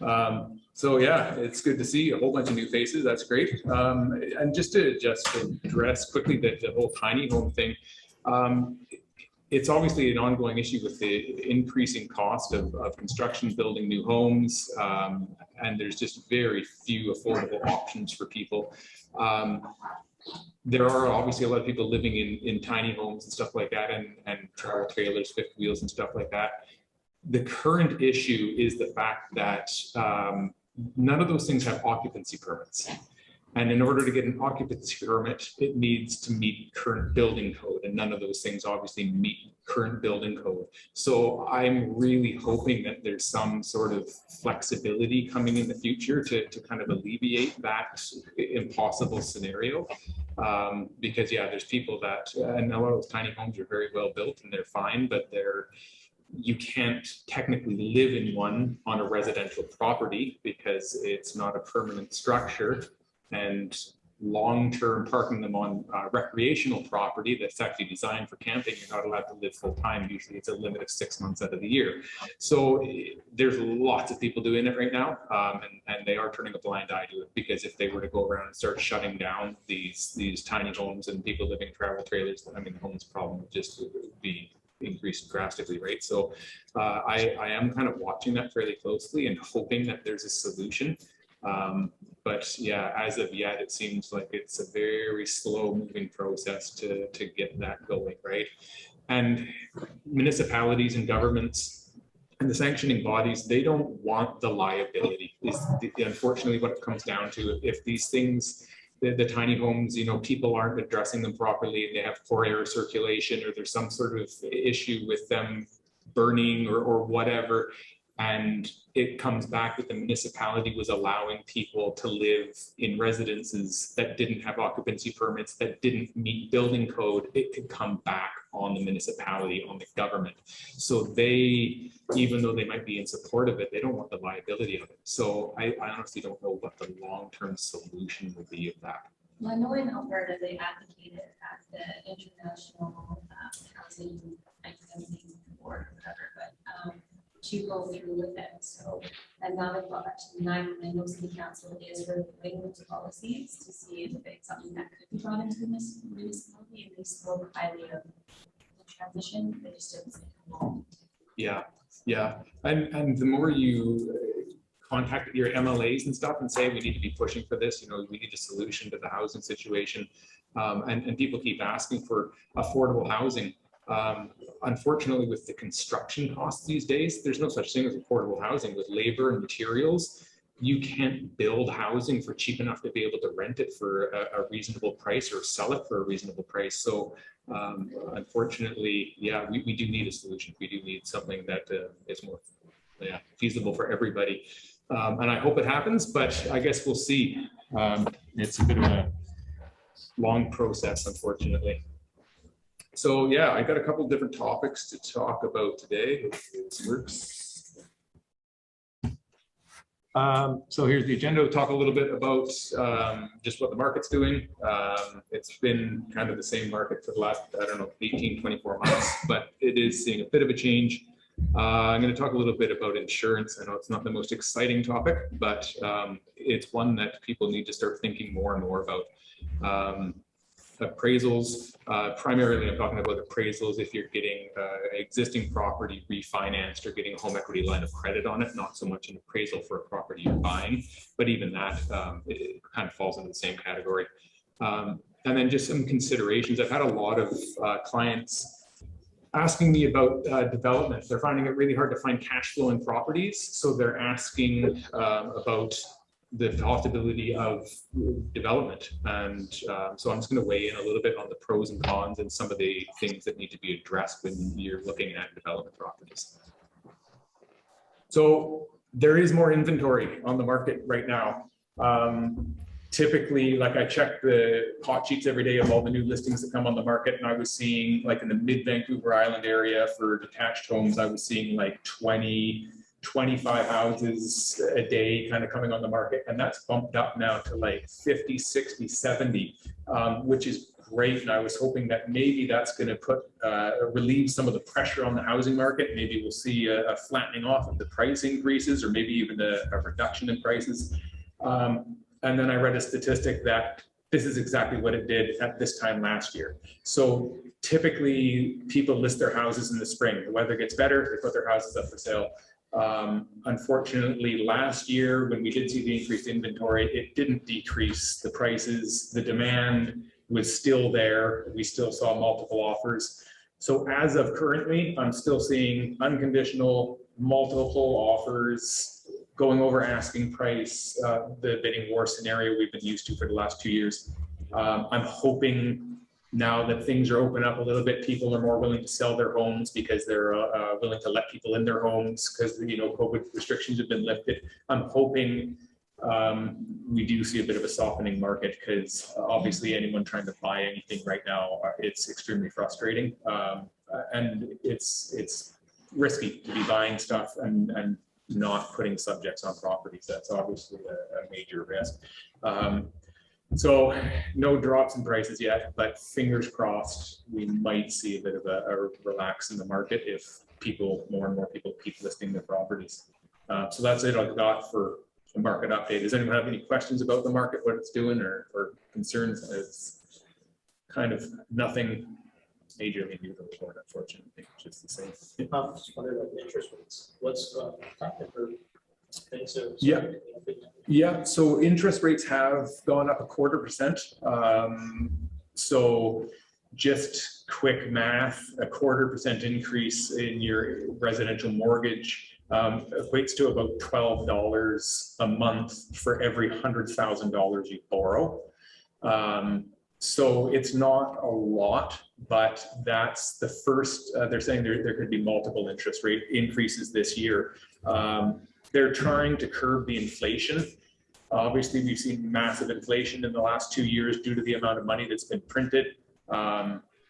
So yeah, it's good to see a whole bunch of new faces. That's great. And just to address quickly the whole tiny home thing, it's obviously an ongoing issue with the increasing cost of construction, building new homes, and there's just very few affordable options for people. There are obviously a lot of people living in tiny homes and stuff like that, and travel trailers, fifth wheels and stuff like that. The current issue is the fact that none of those things have occupancy permits. And in order to get an occupancy permit, it needs to meet current building code, and none of those things obviously meet current building code. So I'm really hoping that there's some sort of flexibility coming in the future to kind of alleviate that impossible scenario. Because yeah, there's people that, and a lot of those tiny homes are very well built and they're fine, but you can't technically live in one on a residential property because it's not a permanent structure. And long-term parking them on recreational property that's actually designed for camping, you're not allowed to live full-time. Usually it's a limit of 6 months out of the year. So there's lots of people doing it right now, and they are turning a blind eye to it, because if they were to go around and start shutting down these tiny homes and people living in travel trailers, I mean, the homeless problem would just be increased drastically, right? So I am kind of watching that fairly closely and hoping that there's a solution. But yeah, as of yet, it seems like it's a very slow moving process to get that going, right? And municipalities and governments and the sanctioning bodies, they don't want the liability. Unfortunately, what it comes down to, if these things, the tiny homes, you know, people aren't addressing them properly, and they have poor air circulation, or there's some sort of issue with them burning or whatever, and it comes back that the municipality was allowing people to live in residences that didn't have occupancy permits, that didn't meet building code, it could come back on the municipality, on the government. So they, even though they might be in support of it, they don't want the liability of it. So I honestly don't know what the long-term solution would be of that. Well, I know in Alberta they advocated at the International Housing Board or whatever, but to go through with it. So, and now they've got back to the Nanaimo City Council is reviewing those policies to see if it's something that could be brought into the municipality, and they spoke highly of the transition. They just didn't say how long. Yeah, yeah, and the more you contact your MLAs and stuff and say we need to be pushing for this, you know, we need a solution to the housing situation, and people keep asking for affordable housing. Unfortunately, with the construction costs these days, there's no such thing as affordable housing. With labor and materials, you can't build housing for cheap enough to be able to rent it for a reasonable price or sell it for a reasonable price. So unfortunately, yeah, we do need a solution. We do need something that is more feasible for everybody. And I hope it happens, but I guess we'll see. It's a bit of a long process, unfortunately. So yeah, I got a couple of different topics to talk about today. Hopefully this works. So here's the agenda. We'll talk a little bit about just what the market's doing. It's been kind of the same market for the last, I don't know, 18, 24 months, but it is seeing a bit of a change. I'm going to talk a little bit about insurance. I know it's not the most exciting topic, but it's one that people need to start thinking more and more about. Appraisals, primarily I'm talking about appraisals if you're getting existing property refinanced or getting a home equity line of credit on it, not so much an appraisal for a property you're buying, but even that it kind of falls into the same category. And then just some considerations. I've had a lot of clients asking me about development. They're finding it really hard to find cash flow in properties, so they're asking about the possibility of development. And so I'm just going to weigh in a little bit on the pros and cons and some of the things that need to be addressed when you're looking at development properties. So there is more inventory on the market right now. Typically, like I check the hot sheets every day of all the new listings that come on the market, and I was seeing, like in the mid-Vancouver Island area for detached homes, I was seeing like 25 houses a day kind of coming on the market, and that's bumped up now to like 50, 60, 70, which is great. And I was hoping that maybe that's going to put relieve some of the pressure on the housing market. Maybe we'll see a flattening off of the price increases, or maybe even a reduction in prices. And then I read a statistic that this is exactly what it did at this time last year. So typically people list their houses in the spring. The weather gets better, they put their houses up for sale. Unfortunately, last year, when we did see the increased inventory, it didn't decrease the prices. The demand was still there. We still saw multiple offers. So as of currently, I'm still seeing unconditional, multiple offers going over asking price, the bidding war scenario we've been used to for the last 2 years. I'm hoping now that things are open up a little bit, people are more willing to sell their homes because they're willing to let people in their homes because, you know, COVID restrictions have been lifted. I'm hoping we do see a bit of a softening market, because obviously anyone trying to buy anything right now, it's extremely frustrating. And it's risky to be buying stuff and not putting subjects on properties. That's obviously a major risk. So no drops in prices yet, but fingers crossed, we might see a bit of a relax in the market if more and more people keep listing their properties. So that's it I've got for the market update. Does anyone have any questions about the market, what it's doing, or concerns? It's kind of nothing majorly new to the report, unfortunately, just the same. Just wondering about the interest rates. What's factor for things? Yeah, so interest rates have gone up 0.25%. So just quick math, 0.25% increase in your residential mortgage equates to about $12 a month for every $100,000 you borrow. So it's not a lot, but that's the first, they're saying there could be multiple interest rate increases this year. They're trying to curb the inflation. Obviously, we've seen massive inflation in the last 2 years due to the amount of money that's been printed.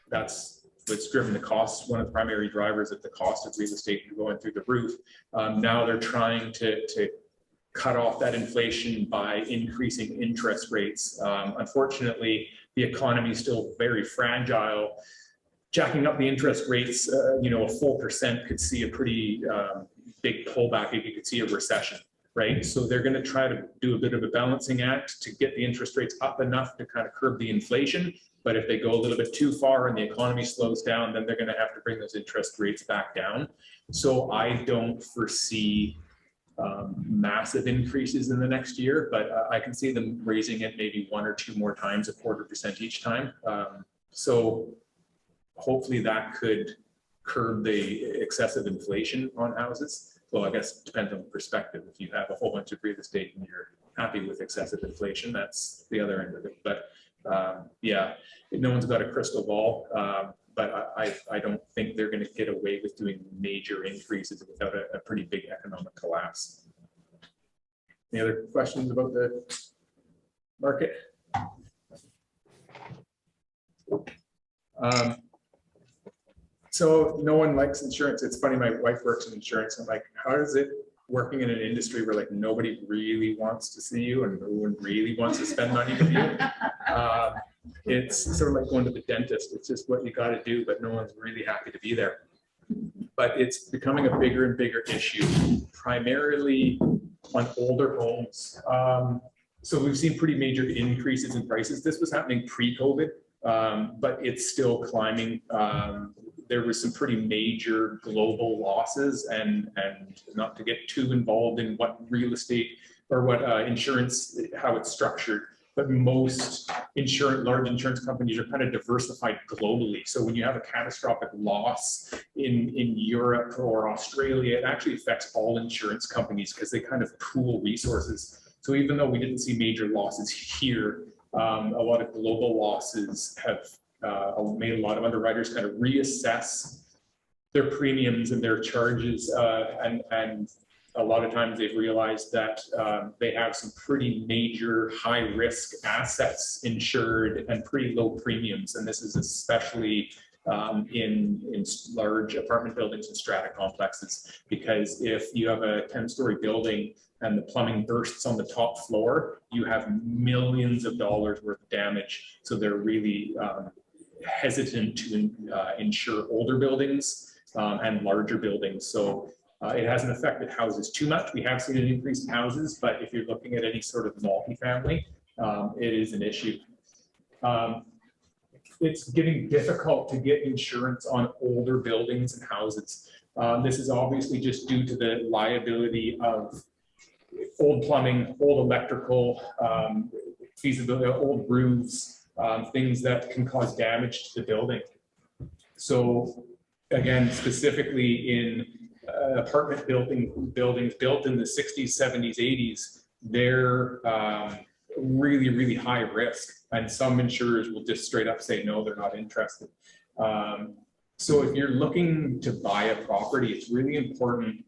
That's what's driven the costs. One of the primary drivers of the cost of real estate going through the roof. Now they're trying to cut off that inflation by increasing interest rates. Unfortunately, the economy is still very fragile. Jacking up the interest rates, you know, a full percent could see a pretty big pullback. You could see a recession, right? So they're going to try to do a bit of a balancing act to get the interest rates up enough to kind of curb the inflation. But if they go a little bit too far and the economy slows down, then they're going to have to bring those interest rates back down. So I don't foresee massive increases in the next year, but I can see them raising it maybe 1 or 2 more times, 0.25% each time. So hopefully that could curb the excessive inflation on houses. Well, I guess it depends on perspective. If you have a whole bunch of real estate and you're happy with excessive inflation, that's the other end of it. But yeah, no one's got a crystal ball, but I don't think they're going to get away with doing major increases without a pretty big economic collapse. Any other questions about the market? So no one likes insurance. It's funny, my wife works in insurance. I'm like, how is it working in an industry where like nobody really wants to see you and no one really wants to spend money with you? It's sort of like going to the dentist. It's just what you got to do, but no one's really happy to be there. But it's becoming a bigger and bigger issue, primarily on older homes. So we've seen pretty major increases in prices. This was happening pre-COVID, but it's still climbing. There was some pretty major global losses, and not to get too involved in what real estate or what insurance, how it's structured, but most large insurance companies are kind of diversified globally. So when you have a catastrophic loss in Europe or Australia, it actually affects all insurance companies because they kind of pool resources. So even though we didn't see major losses here, a lot of global losses have made a lot of underwriters kind of reassess their premiums and their charges, and a lot of times they've realized that they have some pretty major high risk assets insured and pretty low premiums. And this is especially in large apartment buildings and strata complexes, because if you have a 10-story building and the plumbing bursts on the top floor, you have millions of dollars worth of damage. So they're really hesitant to insure older buildings and larger buildings. So it hasn't affected houses too much. We have seen an increase in houses, but if you're looking at any sort of multifamily, it is an issue. It's getting difficult to get insurance on older buildings and houses. This is obviously just due to the liability of old plumbing, old electrical, feasibility, old roofs, things that can cause damage to the building. So again, specifically in apartment buildings built in the 60s, 70s, 80s, they're really, really high risk. And some insurers will just straight up say, no, they're not interested. So if you're looking to buy a property, it's really important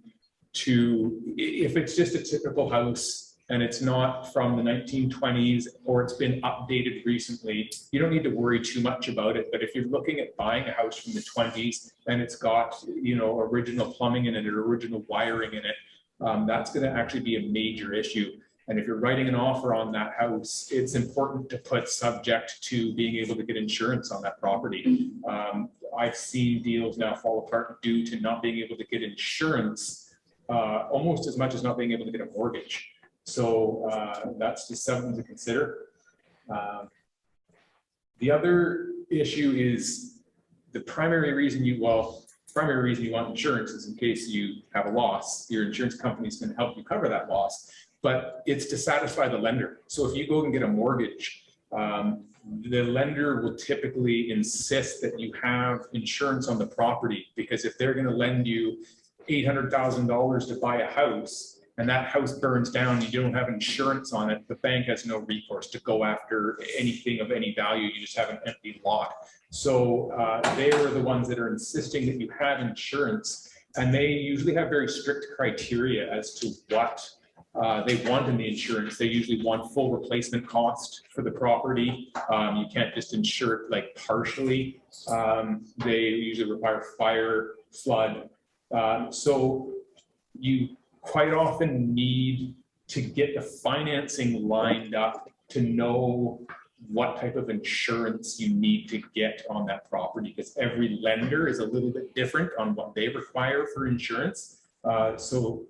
to, if it's just a typical house and it's not from the 1920s or it's been updated recently, you don't need to worry too much about it. But if you're looking at buying a house from the 20s and it's got, you know, original plumbing in it or original wiring in it, that's going to actually be a major issue. And if you're writing an offer on that house, it's important to put subject to being able to get insurance on that property. I've seen deals now fall apart due to not being able to get insurance, almost as much as not being able to get a mortgage. So that's just something to consider. The other issue is the primary reason you want insurance is in case you have a loss. Your insurance company is going to help you cover that loss, but it's to satisfy the lender. So if you go and get a mortgage, the lender will typically insist that you have insurance on the property, because if they're going to lend you $800,000 to buy a house and that house burns down and you don't have insurance on it, the bank has no recourse to go after anything of any value. You just have an empty lot. So they are the ones that are insisting that you have insurance, and they usually have very strict criteria as to what they want in the insurance. They usually want full replacement cost for the property. You can't just insure it like partially. They usually require fire, flood. So you quite often need to get the financing lined up to know what type of insurance you need to get on that property, because every lender is a little bit different on what they require for insurance. So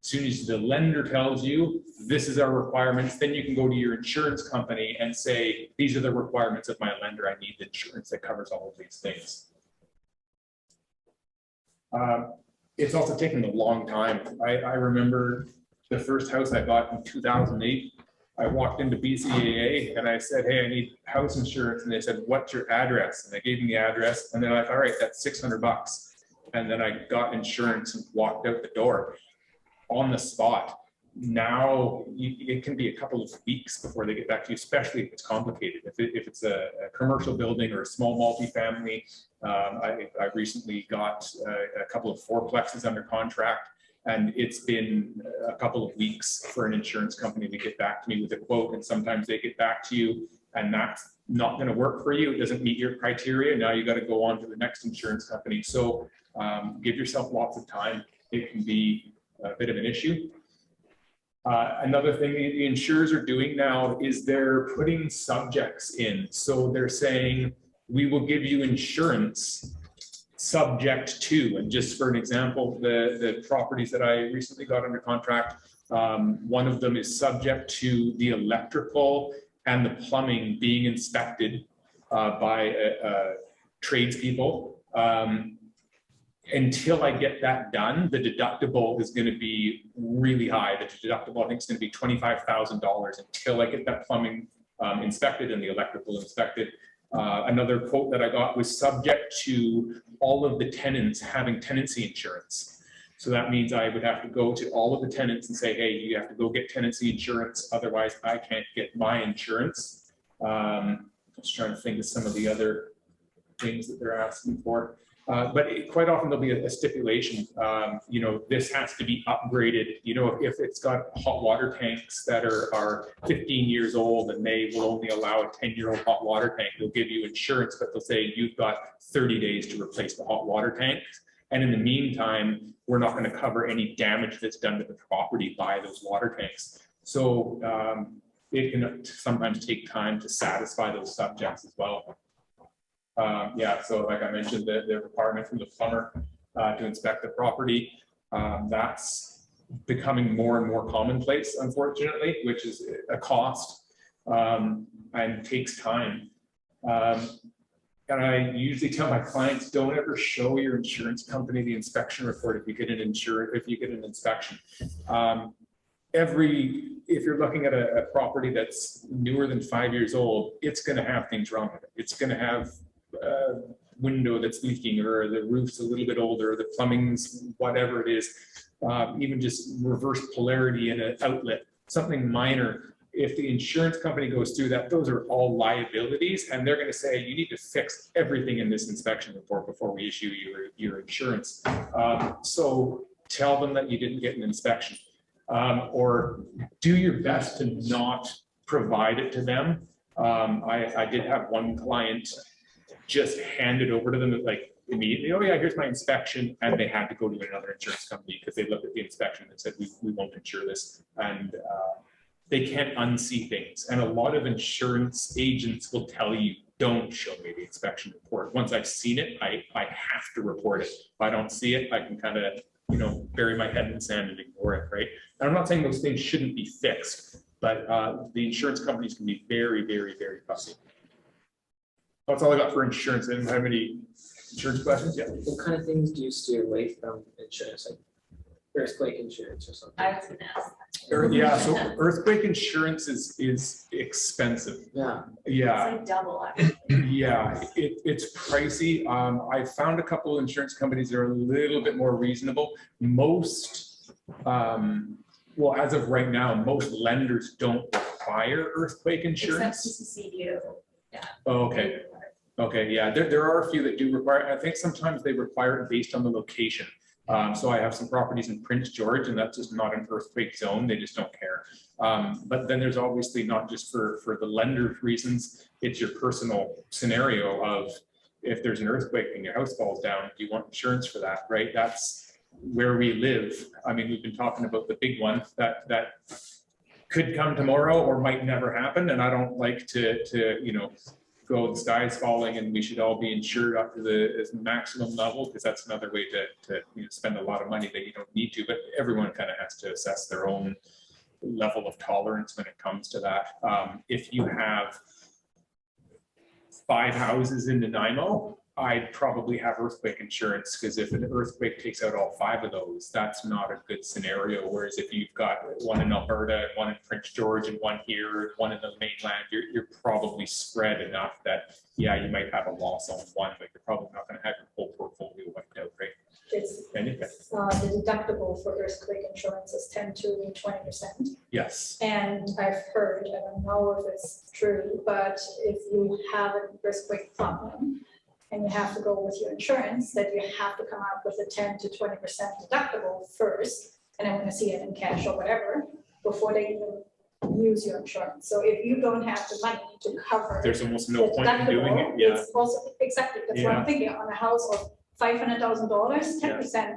as soon as the lender tells you this is our requirements, then you can go to your insurance company and say, these are the requirements of my lender. I need the insurance that covers all of these things. It's also taken a long time. I remember the first house I bought in 2008. I walked into BCAA and I said, hey, I need house insurance. And they said, what's your address? And they gave me the address, and they're like, all right, that's $600. And then I got insurance and walked out the door on the spot. Now it can be a couple of weeks before they get back to you, especially if it's complicated. If it's a commercial building or a small multifamily. I recently got a couple of fourplexes under contract, and it's been a couple of weeks for an insurance company to get back to me with a quote. And sometimes they get back to you and that's not going to work for you. It doesn't meet your criteria. Now you got to go on to the next insurance company. So give yourself lots of time. It can be a bit of an issue. Another thing the insurers are doing now is they're putting subjects in. So they're saying, we will give you insurance subject to, and just for an example, the properties that I recently got under contract, one of them is subject to the electrical and the plumbing being inspected by tradespeople. Until I get that done, the deductible is going to be really high. The deductible, I think, is going to be $25,000 until I get that plumbing inspected and the electrical inspected. Another quote that I got was subject to all of the tenants having tenancy insurance. So that means I would have to go to all of the tenants and say, hey, you have to go get tenancy insurance. Otherwise, I can't get my insurance. I was trying to think of some of the other things that they're asking for. But quite often there'll be a stipulation, you know, this has to be upgraded. You know, if it's got hot water tanks that are 15 years old and they will only allow a 10-year-old hot water tank, they'll give you insurance, but they'll say you've got 30 days to replace the hot water tanks. And in the meantime, we're not going to cover any damage that's done to the property by those water tanks. So it can sometimes take time to satisfy those subjects as well. Yeah, so like I mentioned, the requirement from the plumber to inspect the property, that's becoming more and more commonplace, unfortunately, which is a cost and takes time. And I usually tell my clients, don't ever show your insurance company the inspection report if you get an inspection. If you're looking at a property that's newer than 5 years old, it's going to have things wrong with it. It's going to have a window that's leaking, or the roof's a little bit older, the plumbing's whatever it is, even just reverse polarity in an outlet, something minor. If the insurance company goes through that, those are all liabilities, and they're going to say you need to fix everything in this inspection report before we issue your insurance. So tell them that you didn't get an inspection, or do your best to not provide it to them. I did have one client just hand it over to them like immediately. Oh yeah, here's my inspection, and they had to go to another insurance company because they looked at the inspection and said we won't insure this, and they can't unsee things. And a lot of insurance agents will tell you, don't show me the inspection report. Once I've seen it, I have to report it. If I don't see it, I can kind of, you know, bury my head in the sand and ignore it, right? And I'm not saying those things shouldn't be fixed, but the insurance companies can be very, very, very fussy. That's all I got for insurance. I didn't have any insurance questions yet. What kind of things do you steer away from insurance, like earthquake insurance or something? I was gonna ask. Yeah, so earthquake insurance is expensive. Yeah. Yeah. It's like double, actually. Yeah, it's pricey. I found a couple of insurance companies that are a little bit more reasonable. Most, well, as of right now, most lenders don't require earthquake insurance. Except CCCU. Yeah. Oh, okay. Okay, yeah, there are a few that do require. I think sometimes they require it based on the location. So I have some properties in Prince George, and that's just not an earthquake zone. They just don't care. But then there's obviously not just for the lender's reasons, it's your personal scenario of if there's an earthquake and your house falls down, do you want insurance for that, right? That's where we live. I mean, we've been talking about the big one that could come tomorrow or might never happen. And I don't like to you know, go, the sky's falling and we should all be insured up to the maximum level, because that's another way to you know, spend a lot of money that you don't need to. But everyone kind of has to assess their own level of tolerance when it comes to that. If you have 5 houses in Nanaimo, I'd probably have earthquake insurance, because if an earthquake takes out all 5 of those, that's not a good scenario. Whereas if you've got one in Alberta, and one in Prince George, and one here, and one in the mainland, you're probably spread enough that, yeah, you might have a loss on one, but you're probably not going to have your whole portfolio wiped out, right? It's, Anyway. the deductible for earthquake insurance is 10 to 20%. Yes. And I've heard, I don't know if it's true, but if you have an earthquake problem and you have to go with your insurance, that you have to come up with a 10 to 20% deductible first, and I want to see it in cash or whatever, before they even use your insurance. So if you don't have the money to cover, There's almost no the point in doing it. deductible, Yeah. it's also, exactly, that's what I'm thinking, on a house of $500,000, 10%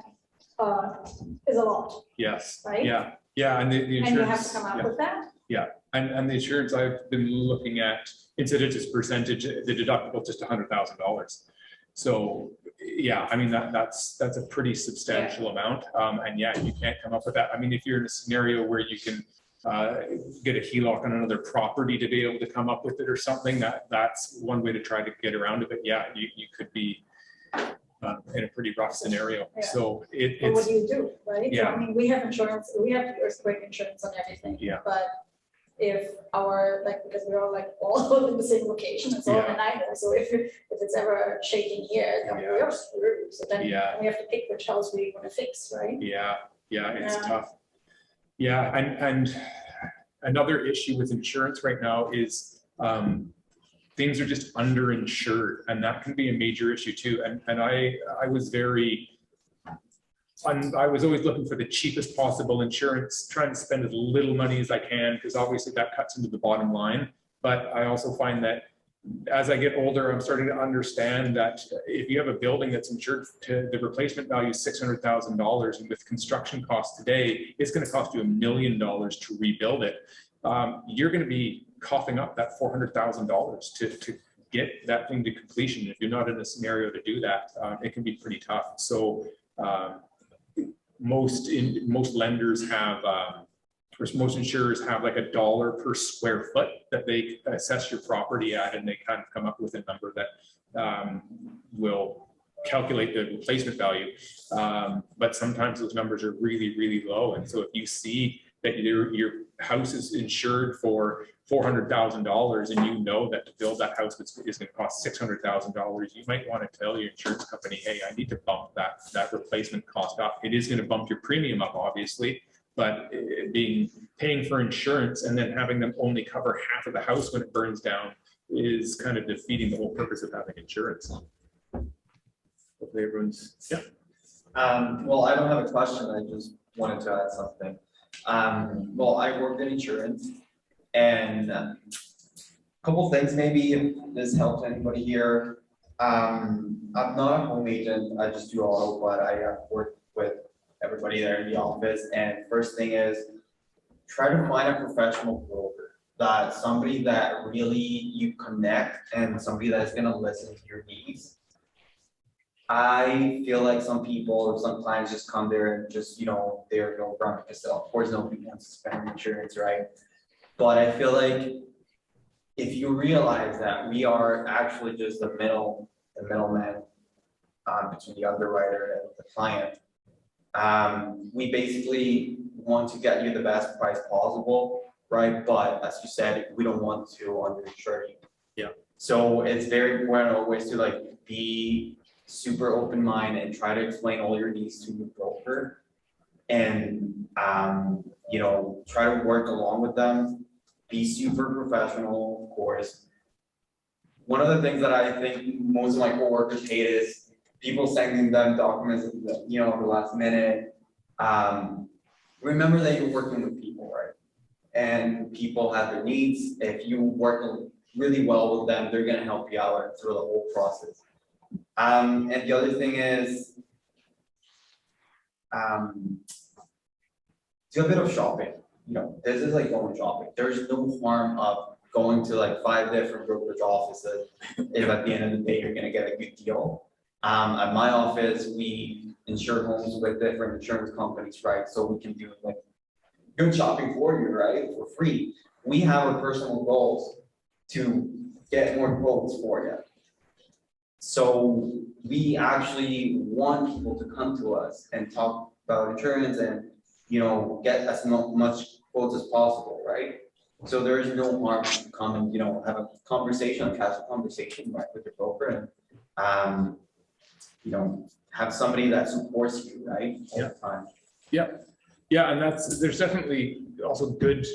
is a lot, Yes. right? Yeah. Yeah. And the insurance. And you have to come up yeah. with that. Yeah, and the insurance I've been looking at, instead of just percentage, the deductible just $100,000. So yeah, I mean that's a pretty substantial amount, and yeah, you can't come up with that. I mean, if you're in a scenario where you can get a HELOC on another property to be able to come up with it or something, that's one way to try to get around it. But yeah, you could be in a pretty rough scenario. Yeah. So But what it's do you do, right? Yeah. So, I mean, we have insurance, we have earthquake insurance on everything. Yeah. But if our, like, because we're all like all in the same location, it's all in Nanaimo. So if it's ever shaking here, then Yeah. we are screwed. So then Yeah. we have to pick which house we want to fix, right? yeah, it's Yeah. tough. Yeah, and another issue with insurance right now is the things are just underinsured, and that can be a major issue too. And I was I was always looking for the cheapest possible insurance, trying to spend as little money as I can, because obviously that cuts into the bottom line. But I also find that as I get older, I'm starting to understand that if you have a building that's insured to the replacement value is $600,000, and with construction costs today, it's going to cost you $1 million to rebuild it. You're going to be coughing up that $400,000 to get that thing to completion. If you're not in a scenario to do that, it can be pretty tough. So most lenders have, or most insurers have like $1 per square foot that they assess your property at, and they kind of come up with a number that will calculate the replacement value. But sometimes those numbers are really, really low. And so if you see that your house is insured for $400,000 and you know that to build that house is going to cost $600,000, you might want to tell your insurance company, hey, I need to bump that replacement cost up. It is going to bump your premium up, obviously, but paying for insurance and then having them only cover half of the house when it burns down is kind of defeating the whole purpose of having insurance. Hopefully everyone's, yeah. Well, I don't have a question. I just wanted to add something. Well, I work in insurance, and a couple things maybe if this helps anybody here. I'm not a home agent. I just do auto, but I work with everybody there in the office. And first thing is try to find a professional broker, that somebody that really you connect and somebody that's going to listen to your needs. I feel like some people or some clients just come there and just, they're no grumpy because of course nobody wants to spend insurance, right? But I feel like if you realize that we are actually just the middleman between the underwriter and the client, we basically want to get you the best price possible, right? But as you said, we don't want to underinsure you. Yeah. So it's very important always to be super open mind and try to explain all your needs to your broker, and try to work along with them. Be super professional, of course. One of the things that I think most of my coworkers hate is people sending them documents at the last minute. Remember that you're working with people, right? And people have their needs. If you work really well with them, they're going to help you out through the whole process. And the other thing is, do a bit of shopping. This is like going shopping. There's no harm of going to 5 different brokerage offices if at the end of the day you're going to get a good deal. At my office, we insure homes with different insurance companies, right? So we can do good shopping for you, right? For free. We have our personal goals to get more quotes for you. So we actually want people to come to us and talk about insurance and, get as much quotes as possible, right? So there is no harm to come and, have a conversation, a casual conversation with your broker, and, have somebody that supports you, right? All the time. Yeah. Yeah. And there's definitely also good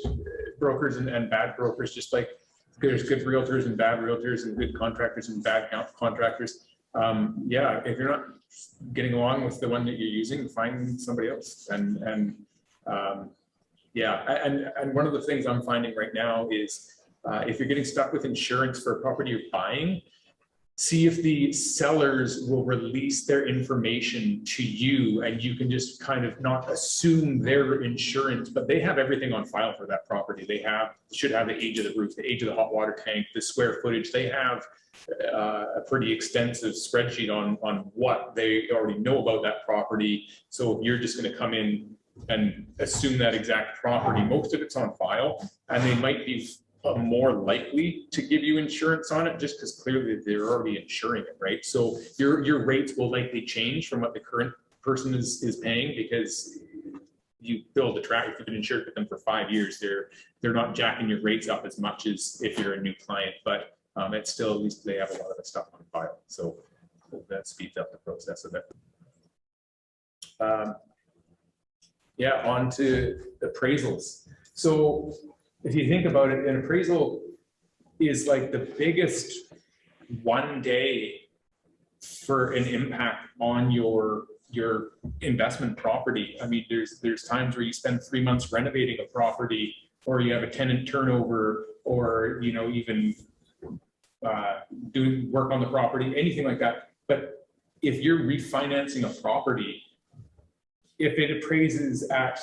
brokers and bad brokers, just like there's good realtors and bad realtors and good contractors and bad contractors. Yeah, if you're not getting along with the one that you're using, find somebody else. And one of the things I'm finding right now is if you're getting stuck with insurance for a property you're buying, see if the sellers will release their information to you, and you can just kind of not assume their insurance, but they have everything on file for that property. They should have the age of the roof, the age of the hot water tank, the square footage. They have a pretty extensive spreadsheet on what they already know about that property. So if you're just going to come in and assume that exact property, most of it's on file, and they might be more likely to give you insurance on it just because clearly they're already insuring it, right? So your rates will likely change from what the current person is paying, because you build a track. If you've been insured with them for 5 years, they're not jacking your rates up as much as if you're a new client, but it's still, at least they have a lot of the stuff on file, so that speeds up the process a bit. Yeah, on to appraisals. So if you think about it, an appraisal is like the biggest one day for an impact on your investment property. I mean, there's times where you spend 3 months renovating a property, or you have a tenant turnover, or, you know, even doing work on the property, anything like that. But if you're refinancing a property, if it appraises at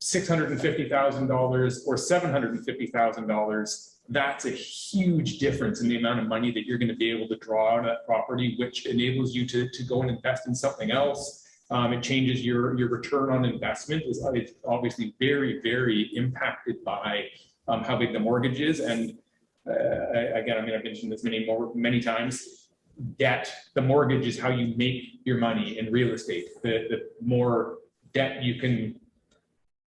$650,000 or $750,000, that's a huge difference in the amount of money that you're going to be able to draw out of that property, which enables you to go and invest in something else. It changes your return on investment. It's obviously very, very impacted by how big the mortgage is. And again, I mean, I've mentioned this many times. Debt, the mortgage is how you make your money in real estate. The more debt you can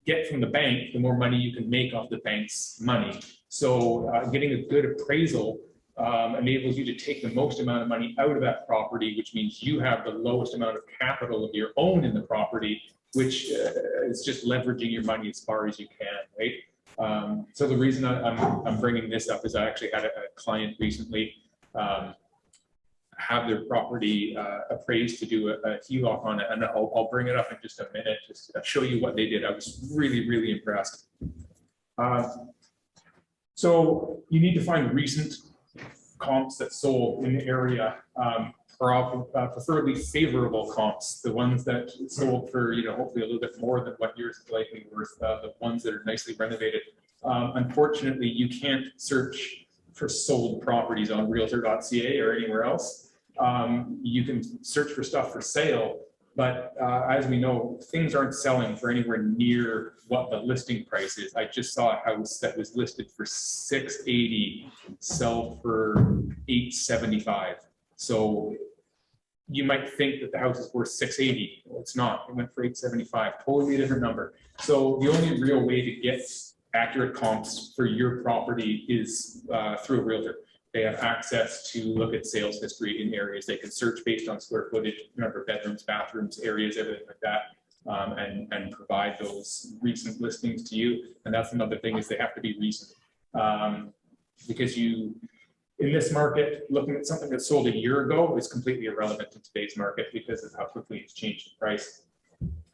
get from the bank, the more money you can make off the bank's money. So getting a good appraisal enables you to take the most amount of money out of that property, which means you have the lowest amount of capital of your own in the property, which is just leveraging your money as far as you can, right? So the reason I'm bringing this up is I actually had a client recently have their property appraised to do a HELOC on it, and I'll bring it up in just a minute, just to show you what they did. I was really, really impressed. So you need to find recent comps that sold in the area, preferably favorable comps, the ones that sold for, you know, hopefully a little bit more than what yours is likely worth, the ones that are nicely renovated. Unfortunately, you can't search for sold properties on realtor.ca or anywhere else. You can search for stuff for sale, but as we know, things aren't selling for anywhere near what the listing price is. I just saw a house that was listed for $680, sell for $875. So you might think that the house is worth $680. Well, it's not. It went for $875. Totally different number. So the only real way to get accurate comps for your property is through a realtor. They have access to look at sales history in areas. They can search based on square footage, number of bedrooms, bathrooms, areas, everything like that, and provide those recent listings to you. And that's another thing, is they have to be recent. Because in this market, looking at something that sold a year ago is completely irrelevant in today's market because of how quickly it's changed in price.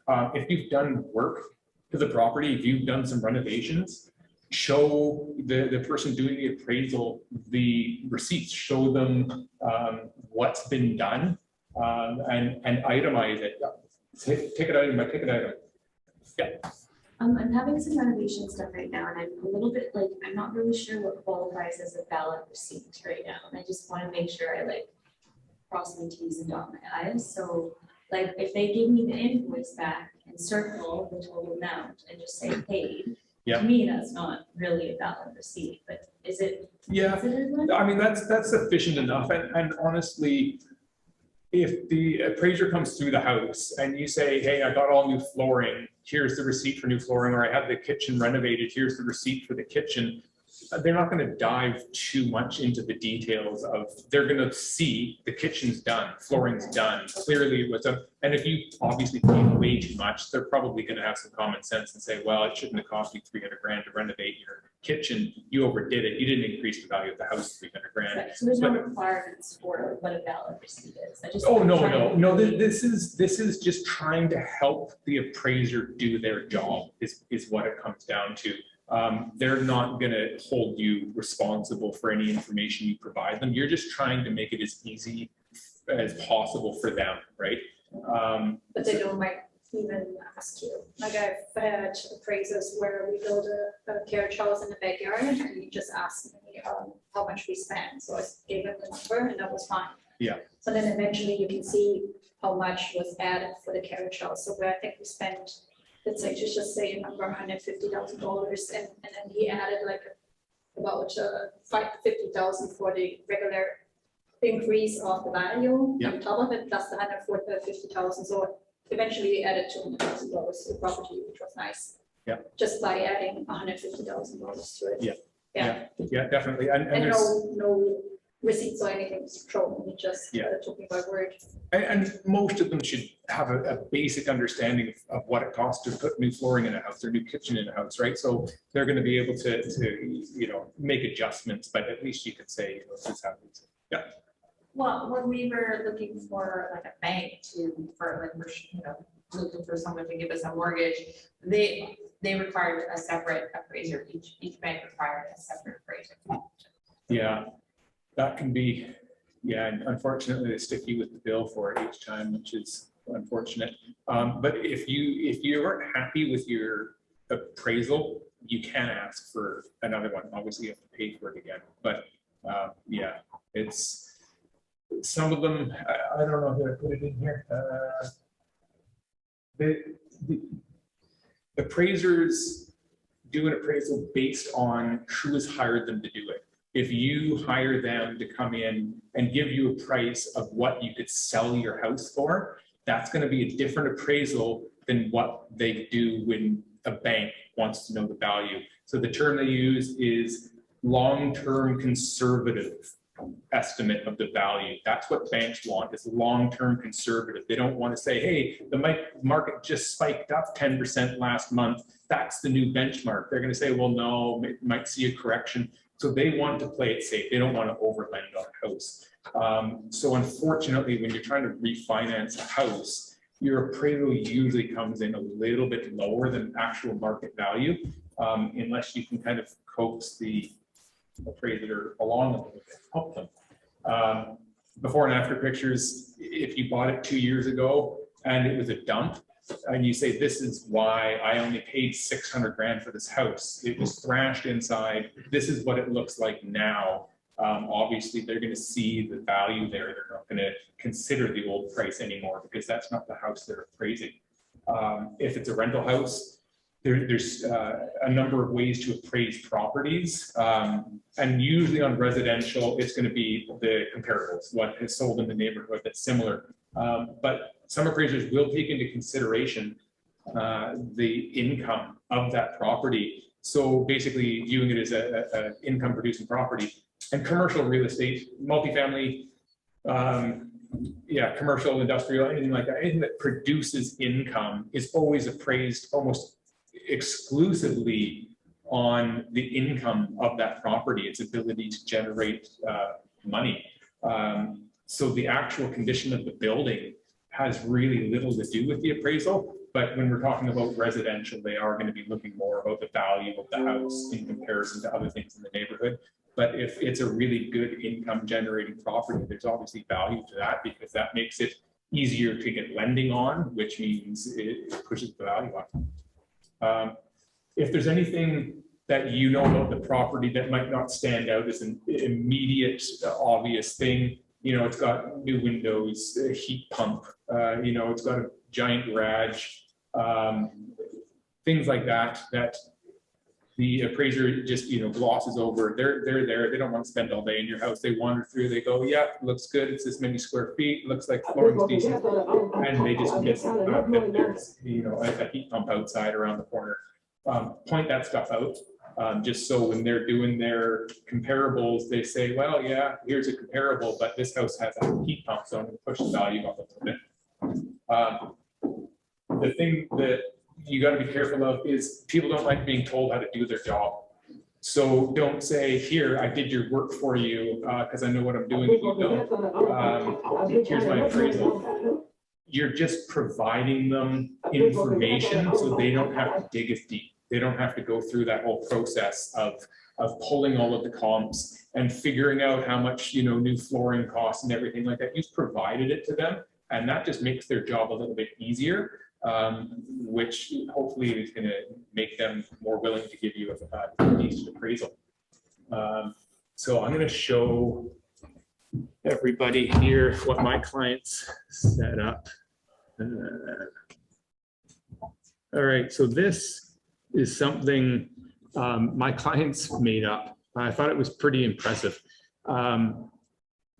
If you've done work to the property, if you've done some renovations, show the person doing the appraisal the receipts, show them what's been done, and itemize it. Ticket item by ticket item. Yeah. I'm having some renovation stuff right now, and I'm a little bit like, I'm not really sure what qualifies as a valid receipt right now. And I just want to make sure I like cross my T's and dot my I's. So like if they give me the invoice back and circle the total amount and just say paid, yeah, to me, that's not really a valid receipt, but is it? Yeah, I mean, that's sufficient enough. And honestly, if the appraiser comes through the house and you say, hey, I got all new flooring, here's the receipt for new flooring, or I had the kitchen renovated, here's the receipt for the kitchen, they're not going to dive too much into the details of, they're going to see the kitchen's done, flooring's done, clearly it was done. And if you obviously paid way too much, they're probably going to have some common sense and say, well, it shouldn't have cost you 300 grand to renovate your kitchen. You overdid it. You didn't increase the value of the house 300 grand. Right. So there's no requirements for what a valid receipt is. I just No. This is just trying to help the appraiser do their job is what it comes down to. They're not going to hold you responsible for any information you provide them. You're just trying to make it as easy as possible for them, right? But they don't might even ask you. Like I've had appraisals where we build a carriage house in the backyard and you just ask me how much we spent. So I gave them the number and that was fine. Yeah. So then eventually you can see how much was added for the carriage house. So where I think we spent, let's say, just say a number, $150,000, and then he added like about $50,000 for the regular increase of the value on top of it, plus the $150,000. So eventually he added $200,000 to the property, which was nice. Yeah. Just by adding $150,000 to it. Yeah, definitely. And no receipts or anything shown, you just Yeah. took me by word. And most of them should have a basic understanding of what it costs to put new flooring in a house or new kitchen in a house, right? So they're going to be able to make adjustments, but at least you could say, this is how it's. Yeah. Well, when we were looking for like a bank looking for someone to give us a mortgage, they required a separate appraiser. Each bank required a separate appraiser. Yeah, that can be, yeah, and unfortunately they stick you with the bill for it each time, which is unfortunate. But if you aren't happy with your appraisal, you can ask for another one. Obviously, you have to pay for it again. But yeah, it's some of them. I don't know how to put it in here. The appraisers do an appraisal based on who has hired them to do it. If you hire them to come in and give you a price of what you could sell your house for, that's going to be a different appraisal than what they do when a bank wants to know the value. So the term they use is long-term conservative estimate of the value. That's what banks want, is long-term conservative. They don't want to say, hey, the market just spiked up 10% last month. That's the new benchmark. They're going to say, well, no, it might see a correction. So they want to play it safe. They don't want to overlend on a house. So unfortunately, when you're trying to refinance a house, your appraisal usually comes in a little bit lower than actual market value, unless you can kind of coax the appraiser along a little bit, help them. Before and after pictures, if you bought it 2 years ago and it was a dump, and you say, this is why I only paid 600 grand for this house. It was thrashed inside. This is what it looks like now. Obviously, they're going to see the value there. They're not going to consider the old price anymore because that's not the house they're appraising. If it's a rental house, there's a number of ways to appraise properties. And usually on residential, it's going to be the comparables, what is sold in the neighborhood that's similar. But some appraisers will take into consideration the income of that property. So basically viewing it as an income producing property. And commercial real estate, multifamily, yeah, commercial, industrial, anything like that, anything that produces income is always appraised almost exclusively on the income of that property, its ability to generate money. So the actual condition of the building has really little to do with the appraisal. But when we're talking about residential, they are going to be looking more about the value of the house in comparison to other things in the neighborhood. But if it's a really good income generating property, there's obviously value to that because that makes it easier to get lending on, which means it pushes the value up. If there's anything that you know about the property that might not stand out as an immediate, obvious thing, you know, it's got new windows, a heat pump, you know, it's got a giant garage, things like that, that the appraiser just, you know, glosses over. They're there. They don't want to spend all day in your house. They wander through, they go, yeah, looks good. It's this many square feet. Looks like flooring's decent. And they just miss that there's, you know, a heat pump outside around the corner. Point that stuff out. Just so when they're doing their comparables, they say, well, yeah, here's a comparable, but this house has a heat pump, so I'm going to push the value up a little bit. The thing that you got to be careful of is people don't like being told how to do their job. So don't say, here, I did your work for you because I know what I'm doing. You don't. Here's my appraisal. You're just providing them information so they don't have to dig as deep. They don't have to go through that whole process of pulling all of the comps and figuring out how much, you know, new flooring costs and everything like that. You've provided it to them, and that just makes their job a little bit easier, which hopefully is going to make them more willing to give you a decent appraisal. So I'm going to show everybody here what my clients set up. All right, so this is something my clients made up. I thought it was pretty impressive.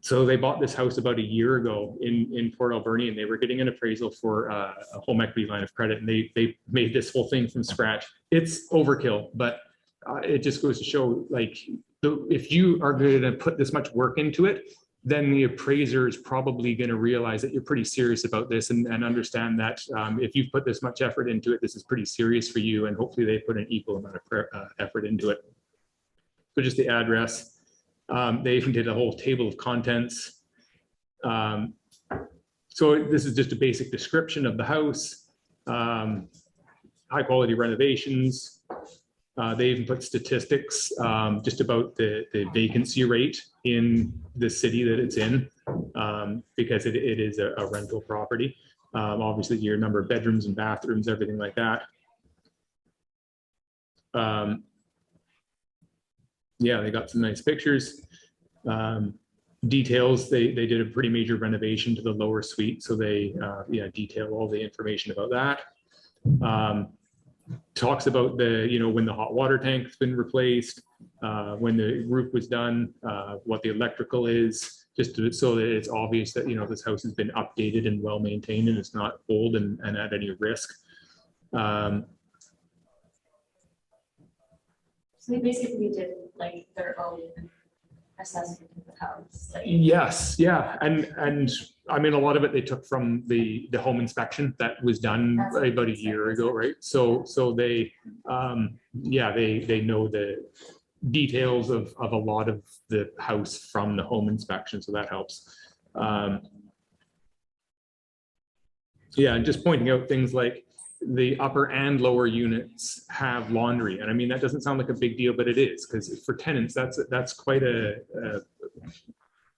So they bought this house about a year ago in Port Alberni, and they were getting an appraisal for a home equity line of credit, and they made this whole thing from scratch. It's overkill, but it just goes to show, like, if you are going to put this much work into it, then the appraiser is probably going to realize that you're pretty serious about this and understand that if you've put this much effort into it, this is pretty serious for you, and hopefully they put an equal amount of effort into it. So just the address. They even did a whole table of contents. So this is just a basic description of the house, high quality renovations. They even put statistics just about the vacancy rate in the city that it's in, because it is a rental property. Obviously, your number of bedrooms and bathrooms, everything like that. Yeah, they got some nice pictures. Details, they did a pretty major renovation to the lower suite, so they yeah, detail all the information about that. Talks about the, you know, when the hot water tank's been replaced, when the roof was done, what the electrical is, just so that it's obvious that, you know, this house has been updated and well maintained and it's not old and at any risk. So they basically did like their own assessment of the house. Like, Yes, yeah, and I mean, a lot of it they took from the home inspection that was done about a year ago, right? So they, yeah, they know the details of a lot of the house from the home inspection, so that helps. Yeah, and just pointing out things like the upper and lower units have laundry, and I mean that doesn't sound like a big deal, but it is, because for tenants that's quite a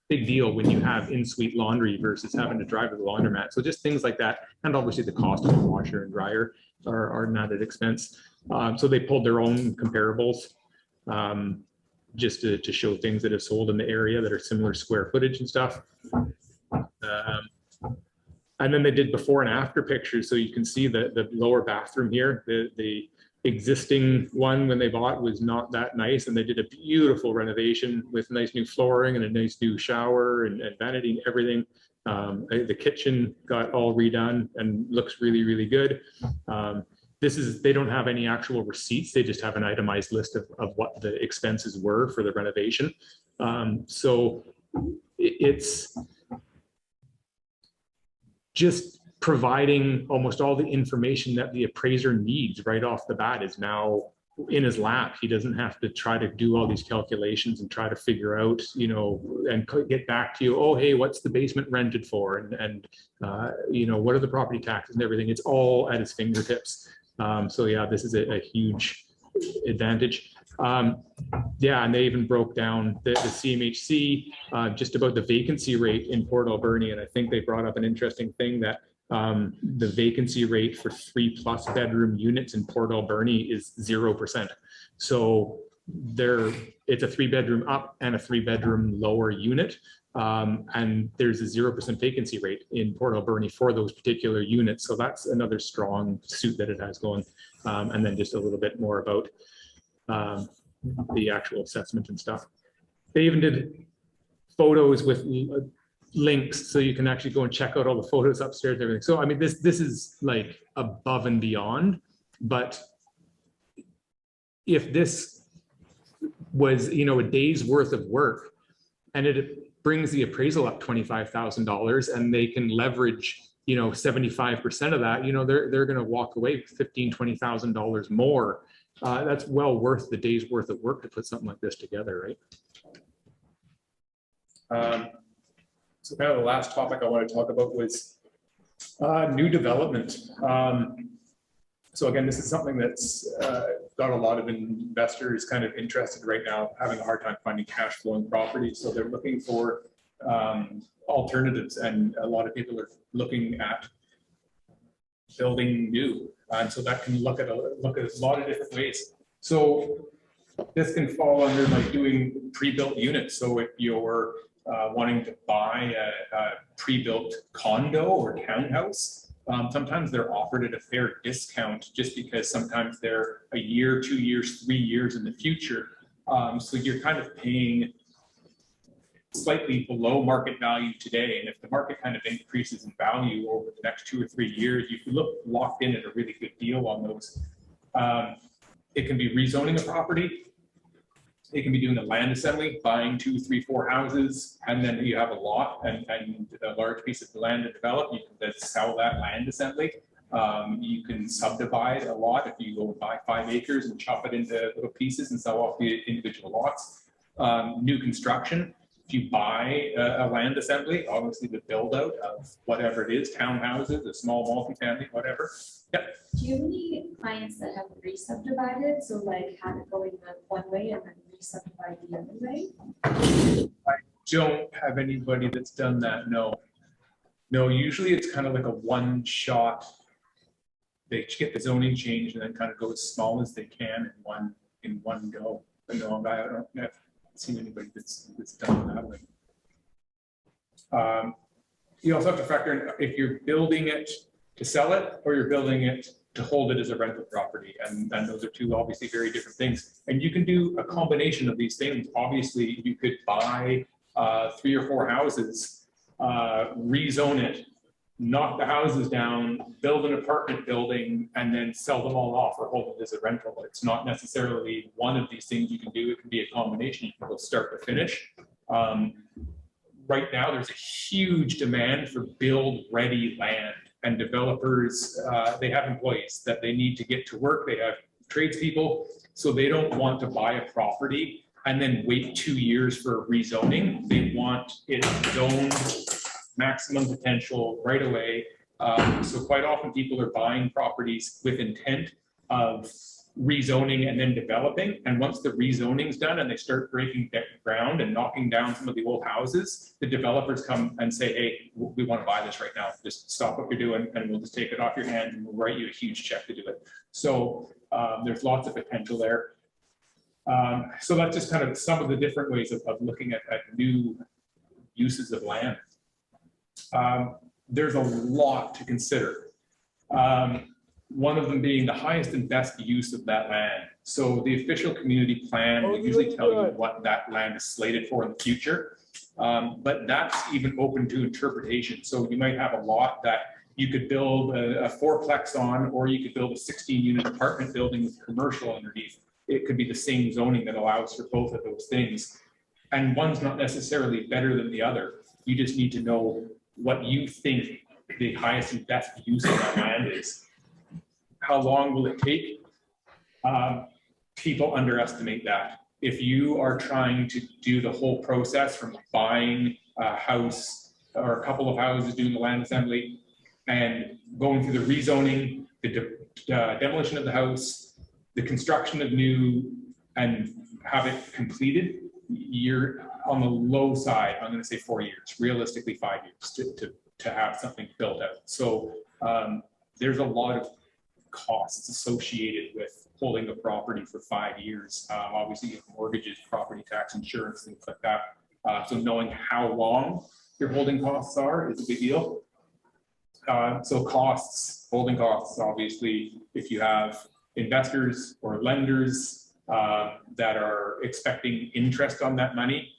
big deal when you have in-suite laundry versus having to drive to the laundromat. So just things like that, and obviously the cost of a washer and dryer are not at expense. So they pulled their own comparables just to show things that have sold in the area that are similar square footage and stuff. And then they did before and after pictures, so you can see the lower bathroom here. The existing one when they bought was not that nice, and they did a beautiful renovation with nice new flooring and a nice new shower and vanity and everything. The kitchen got all redone and looks really, really good. They don't have any actual receipts, they just have an itemized list of what the expenses were for the renovation. So it's just providing almost all the information that the appraiser needs right off the bat is now in his lap. He doesn't have to try to do all these calculations and try to figure out, you know, and get back to you, oh, hey, what's the basement rented for? And you know, what are the property taxes and everything? It's all at his fingertips. So yeah, this is a huge advantage. Yeah, and they even broke down the CMHC just about the vacancy rate in Port Alberni, and I think they brought up an interesting thing that the vacancy rate for 3+ bedroom units in Port Alberni is 0%. So it's a 3-bedroom up and a 3-bedroom lower unit, and there's a 0% vacancy rate in Port Alberni for those particular units. So that's another strong suit that it has going. And then just a little bit more about the actual assessment and stuff. They even did photos with links, so you can actually go and check out all the photos upstairs and everything. So I mean, this is like above and beyond. But if this was, you know, a day's worth of work, and it brings the appraisal up $25,000, and they can leverage, you know, 75% of that, you know, they're going to walk away with $15,000-$20,000 more. That's well worth the day's worth of work to put something like this together, right? So kind of the last topic I want to talk about was new development. So again, this is something that's got a lot of investors kind of interested right now, having a hard time finding cash flowing properties. So they're looking for alternatives, and a lot of people are looking at building new. And so that can look at a lot of different ways. So this can fall under like doing pre-built units. So if you're wanting to buy a pre-built condo or townhouse, sometimes they're offered at a fair discount just because sometimes they're a year, 2 years, 3 years in the future. So you're kind of paying slightly below market value today. And if the market kind of increases in value over the next 2 or 3 years, you can look locked in at a really good deal on those. It can be rezoning a property. It can be doing a land assembly, buying 2, 3, 4 houses, and then you have a lot and a large piece of land to develop. You can then sell that land assembly. You can subdivide a lot if you go buy 5 acres and chop it into little pieces and sell off the individual lots. New construction, if you buy a land assembly, obviously the build out of whatever it is, townhouses, a small multifamily, whatever. Yep. Do you have any clients that have re-subdivided, so like have it going the one way and then re-subdivide the other way? I don't have anybody that's done that, no. No, usually it's kind of like a one shot. They get the zoning change and then kind of go as small as they can in one go. But no, I haven't seen anybody that's done it that way. You also have to factor in if you're building it to sell it or you're building it to hold it as a rental property. And those are two obviously very different things. And you can do a combination of these things. Obviously, you could buy 3 or 4 houses, rezone it, knock the houses down, build an apartment building, and then sell them all off or hold it as a rental. It's not necessarily one of these things you can do. It can be a combination. You can go start to finish. Right now, there's a huge demand for build-ready land, and developers, they have employees that they need to get to work. They have tradespeople, so they don't want to buy a property and then wait 2 years for rezoning. They want it zoned maximum potential right away. So quite often people are buying properties with intent of rezoning and then developing. And once the rezoning's done and they start breaking ground and knocking down some of the old houses, the developers come and say, hey, we want to buy this right now. Just stop what you're doing and we'll just take it off your hands and we'll write you a huge check to do it. So there's lots of potential there. So that's just kind of some of the different ways of looking at new uses of land. There's a lot to consider. One of them being the highest and best use of that land. So the official community plan will usually tell you what that land is slated for in the future, but that's even open to interpretation. So you might have a lot that you could build a 4-plex on, or you could build a 16-unit apartment building with commercial underneath. It could be the same zoning that allows for both of those things. And one's not necessarily better than the other. You just need to know what you think the highest and best use of that land is. How long will it take? People underestimate that. If you are trying to do the whole process from buying a house or a couple of houses, doing the land assembly, and going through the rezoning, the demolition of the house, the construction of new, and have it completed, you're on the low side. I'm going to say 4 years, realistically 5 years to have something built out. So there's a lot of costs associated with holding a property for 5 years. Obviously, you have mortgages, property tax, insurance, things like that. So knowing how long your holding costs are is a big deal. So costs, holding costs, obviously, if you have investors or lenders that are expecting interest on that money,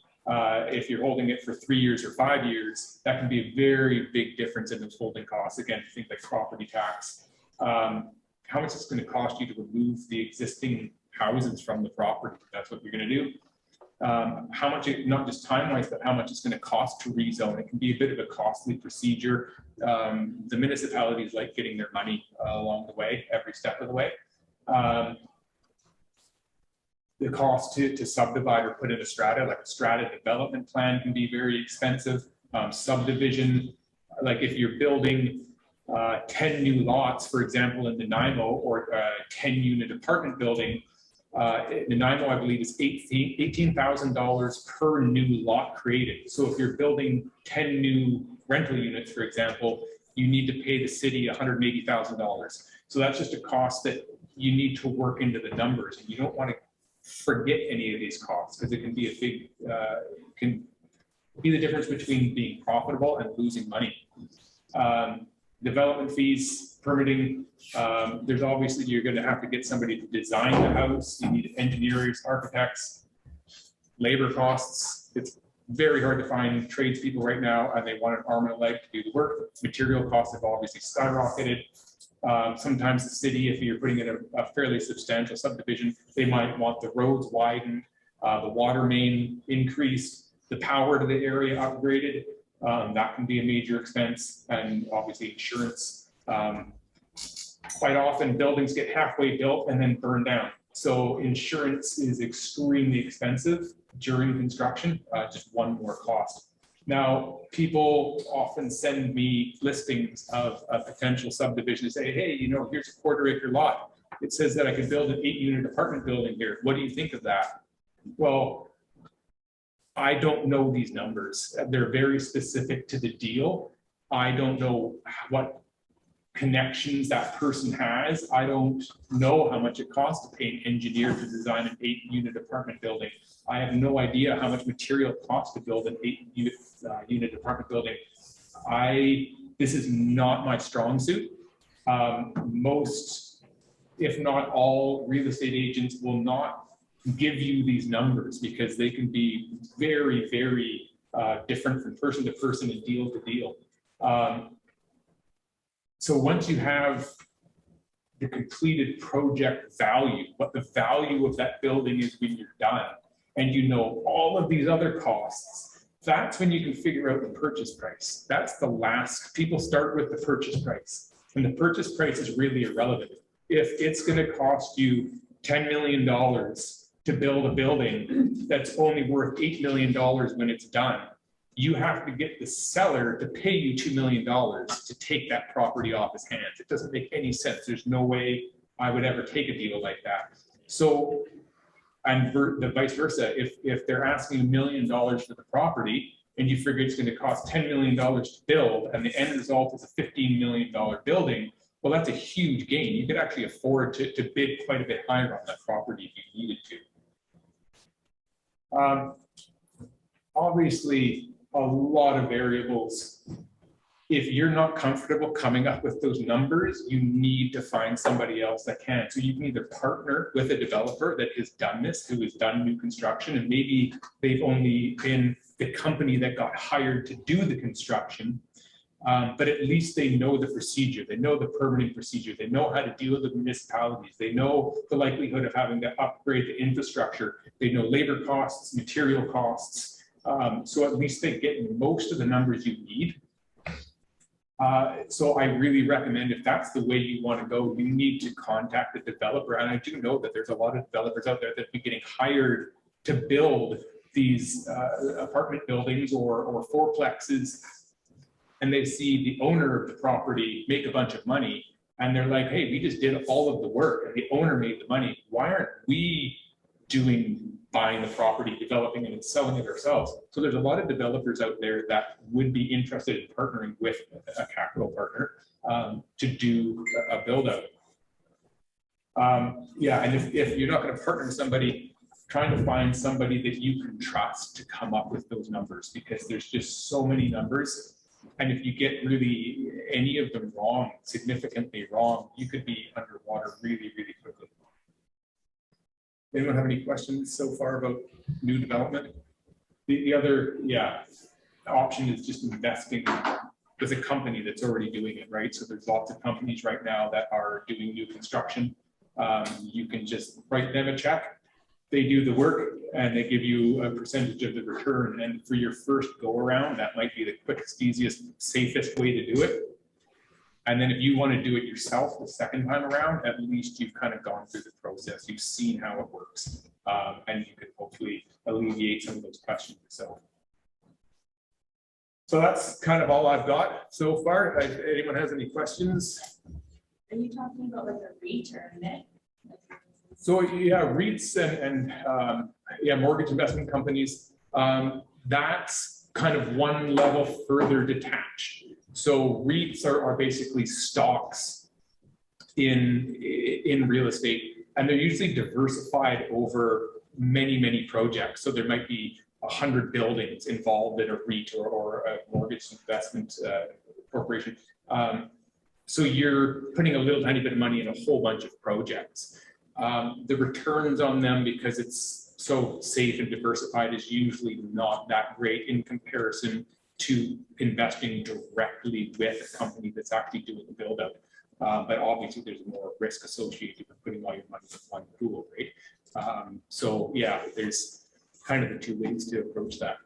if you're holding it for 3 years or 5 years, that can be a very big difference in those holding costs. Again, things like property tax. How much it's going to cost you to remove the existing houses from the property. That's what you're going to do. How much, not just time-wise, but how much it's going to cost to rezone. It can be a bit of a costly procedure. The municipalities like getting their money along the way, every step of the way. The cost to subdivide or put in a strata, like a strata development plan, can be very expensive. Subdivision, like if you're building 10 new lots, for example, in Nanaimo, or a 10-unit apartment building, Nanaimo, I believe, is $18,000 per new lot created. So if you're building 10 new rental units, for example, you need to pay the city $180,000. So that's just a cost that you need to work into the numbers, and you don't want to forget any of these costs because it can be a big, can be the difference between being profitable and losing money. Development fees, permitting, there's obviously, you're going to have to get somebody to design the house. You need engineers, architects, labor costs. It's very hard to find tradespeople right now, and they want an arm and a leg to do the work. Material costs have obviously skyrocketed. Sometimes the city, if you're putting in a fairly substantial subdivision, they might want the roads widened. the water main increased, the power to the area upgraded. That can be a major expense, and obviously insurance. Quite often buildings get halfway built and then burn down. So insurance is extremely expensive during construction, just one more cost. Now, people often send me listings of a potential subdivision and say, hey, you know, here's a 1/4 acre lot. It says that I can build an 8-unit apartment building here. What do you think of that? Well, I don't know these numbers. They're very specific to the deal. I don't know what connections that person has. I don't know how much it costs to pay an engineer to design an 8-unit apartment building. I have no idea how much material it costs to build an 8-unit apartment building. This is not my strong suit. Most, if not all, real estate agents will not give you these numbers because they can be very, very different from person to person and deal to deal. So once you have the completed project value, what the value of that building is when you're done, and you know all of these other costs, that's when you can figure out the purchase price. That's the last, people start with the purchase price, and the purchase price is really irrelevant. If it's going to cost you $10 million to build a building that's only worth $8 million when it's done, you have to get the seller to pay you $2 million to take that property off his hands. It doesn't make any sense. There's no way I would ever take a deal like that. So, and the vice versa, if they're asking $1 million for the property and you figure it's going to cost $10 million to build and the end result is a $15 million building, well, that's a huge gain. You could actually afford to bid quite a bit higher on that property if you needed to. Obviously, a lot of variables. If you're not comfortable coming up with those numbers, you need to find somebody else that can. So you can either partner with a developer that has done this, who has done new construction, and maybe they've only been the company that got hired to do the construction, but at least they know the procedure, they know the permitting procedure, they know how to deal with the municipalities, they know the likelihood of having to upgrade the infrastructure, they know labor costs, material costs. So at least they get most of the numbers you need. So I really recommend, if that's the way you want to go, you need to contact the developer. And I do know that there's a lot of developers out there that be getting hired to build these apartment buildings or fourplexes, and they see the owner of the property make a bunch of money, and they're like, hey, we just did all of the work and the owner made the money. Why aren't we buying the property, developing it, and selling it ourselves? So there's a lot of developers out there that would be interested in partnering with a capital partner to do a build out. Yeah, and if you're not going to partner with somebody, trying to find somebody that you can trust to come up with those numbers, because there's just so many numbers. And if you get really any of them wrong, significantly wrong, you could be underwater really, really quickly. Anyone have any questions so far about new development? The other, option is just investing with a company that's already doing it, right? So there's lots of companies right now that are doing new construction. You can just write them a check. They do the work and they give you a percentage of the return. And for your first go around, that might be the quickest, easiest, safest way to do it. And then if you want to do it yourself the second time around, at least you've kind of gone through the process. You've seen how it works, and you can hopefully alleviate some of those questions yourself. So that's kind of all I've got so far. If anyone has any questions? Are you talking about like a REIT or a MIT? So yeah, REITs and mortgage investment companies, that's kind of one level further detached. So REITs are basically stocks in real estate, and they're usually diversified over many, many projects. So there might be 100 buildings involved in a REIT or a mortgage investment corporation. So you're putting a little tiny bit of money in a whole bunch of projects. The returns on them, because it's so safe and diversified, is usually not that great in comparison to investing directly with a company that's actually doing the build out. But obviously there's more risk associated with putting all your money in one pool, right? So yeah, there's kind of the two ways to approach that.